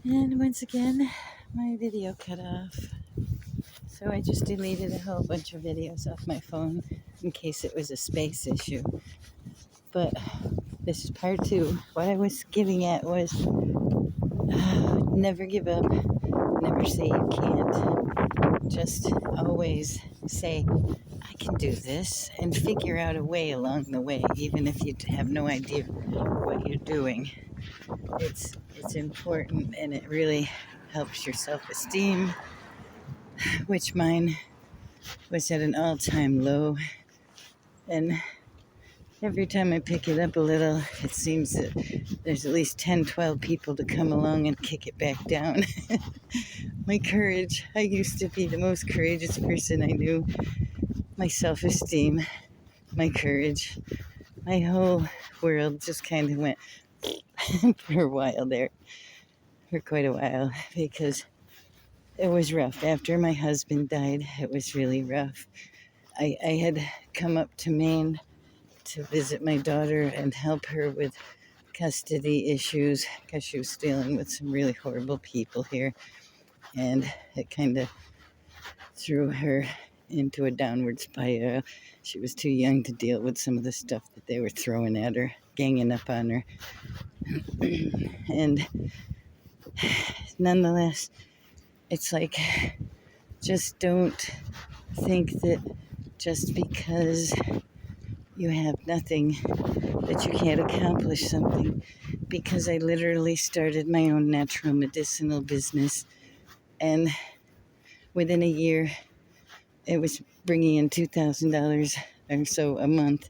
And once again, my video cut off. So I just deleted a whole bunch of videos off my phone in case it was a space issue. But this is part two. What I was getting at was never give up, never say you can't. Just always say, I can do this, and figure out a way along the way, even if you have no idea what you're doing. It's important, and it really helps your self-esteem, which mine was at an all-time low. And every time I pick it up a little, it seems that there's at least 10, 12 people to come along and kick it back down. My courage. I used to be the most courageous person I knew. My self-esteem, my courage, my whole world just kind of went for a while there, for quite a while, because it was rough. After my husband died, it was really rough. I had come up to Maine to visit my daughter and help her with custody issues because she was dealing with some really horrible people here. And it kind of threw her into a downward spiral. She was too young to deal with some of the stuff that they were throwing at her, ganging up on her. And nonetheless, it's like, just don't think that just because you have nothing that you can't accomplish something, because I literally started my own natural medicinal business, and within a year it was bringing in $2,000 or so a month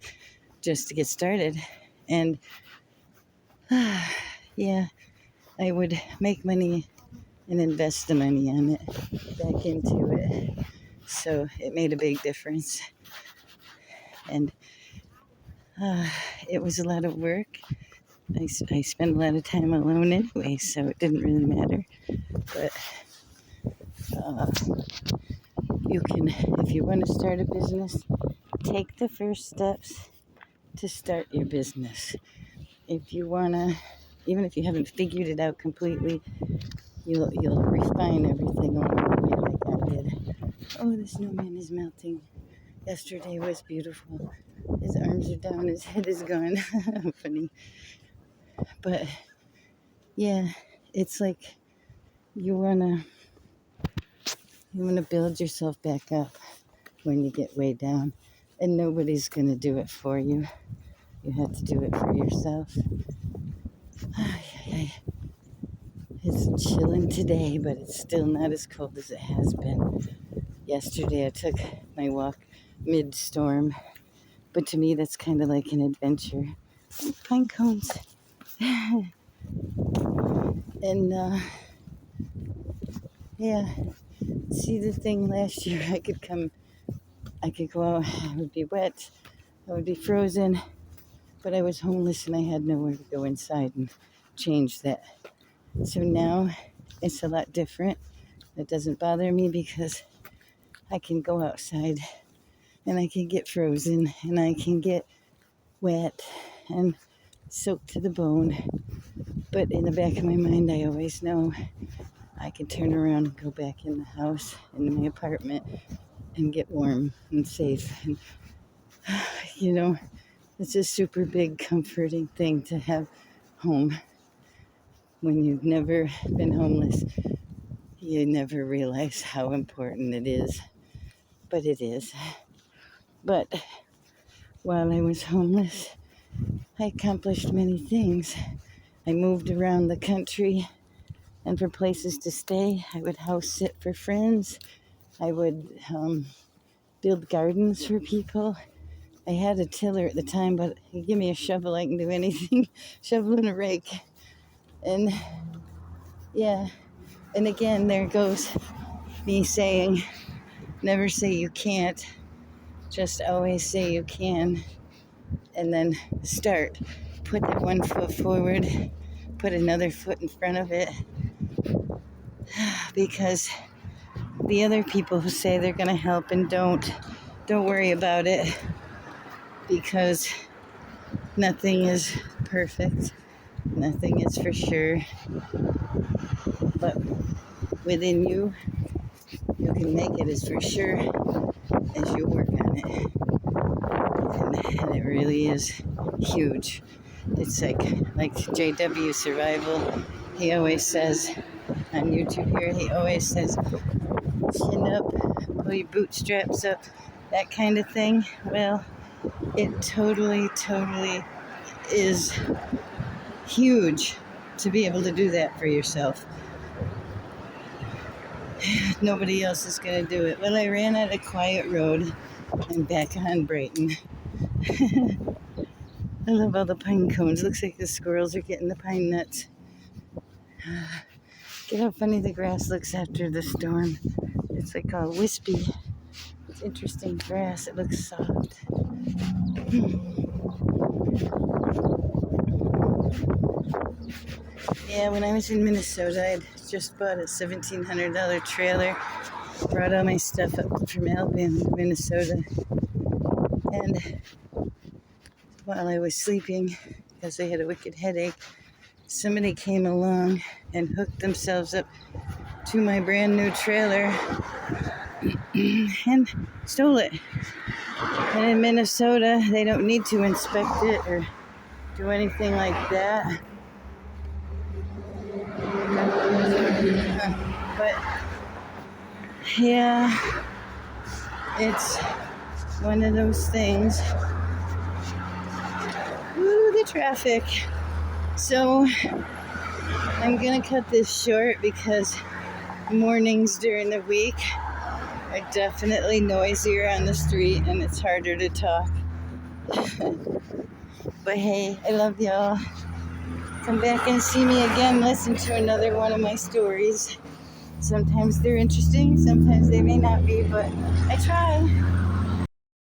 just to get started. And yeah, I would make money and invest the money on it back into it, so it made a big difference. And it was a lot of work. I spent a lot of time alone anyway, so it didn't really matter. But you can, if you want to start a business, take the first steps to start your business. If you want to, even if you haven't figured it out completely, you'll refine everything along the way like I did. Oh, the snowman is melting. Yesterday was beautiful. His arms are down, his head is gone. Funny. But yeah, it's like you wanna build yourself back up when you get way down, and nobody's gonna do it for you. You have to do it for yourself. It's chilling today, but it's still not as cold as it has been. Yesterday I took my walk mid-storm, but to me that's kind of like an adventure. Pine cones. And yeah, see, the thing last year, I could go out, I would be wet, I would be frozen, but I was homeless and I had nowhere to go inside and change that. So now it's a lot different. It doesn't bother me because I can go outside and I can get frozen and I can get wet and soaked to the bone. But in the back of my mind, I always know I can turn around and go back in the house, in my apartment, and get warm and safe. And, it's a super big comforting thing to have home. When you've never been homeless, you never realize how important it is. But it is. But while I was homeless, I accomplished many things. I moved around the country, and for places to stay, I would house sit for friends. I would build gardens for people. I had a tiller at the time, but you give me a shovel, I can do anything. Shovel and a rake. And yeah, and again, there goes me saying, never say you can't, just always say you can. And then start. Put that one foot forward, put another foot in front of it. Because the other people who say they're going to help and don't worry about it, because nothing is perfect. Nothing is for sure, but within you, you can make it as for sure as you work on it. And it really is huge. It's like JW Survival. He always says on YouTube here, he always says, chin up, pull your bootstraps up, that kind of thing. Well, it totally is huge to be able to do that for yourself. Nobody else is going to do it. Well, I ran out of Quiet Road. I'm back on Brayton. I love all the pine cones. Looks like the squirrels are getting the pine nuts. Get how funny the grass looks after the storm. It's like all wispy. It's interesting grass. It looks soft. Yeah, when I was in Minnesota, I'd just bought a $1,700 trailer. Brought all my stuff up from Alabama to Minnesota. And while I was sleeping, because I had a wicked headache, somebody came along and hooked themselves up to my brand new trailer and stole it. And in Minnesota, they don't need to inspect it or do anything like that. But yeah, it's one of those things. Ooh, the traffic. So I'm gonna cut this short because mornings during the week are definitely noisier on the street and it's harder to talk. But hey, I love y'all. Come back and see me again. Listen to another one of my stories. Sometimes they're interesting, sometimes they may not be, but I try.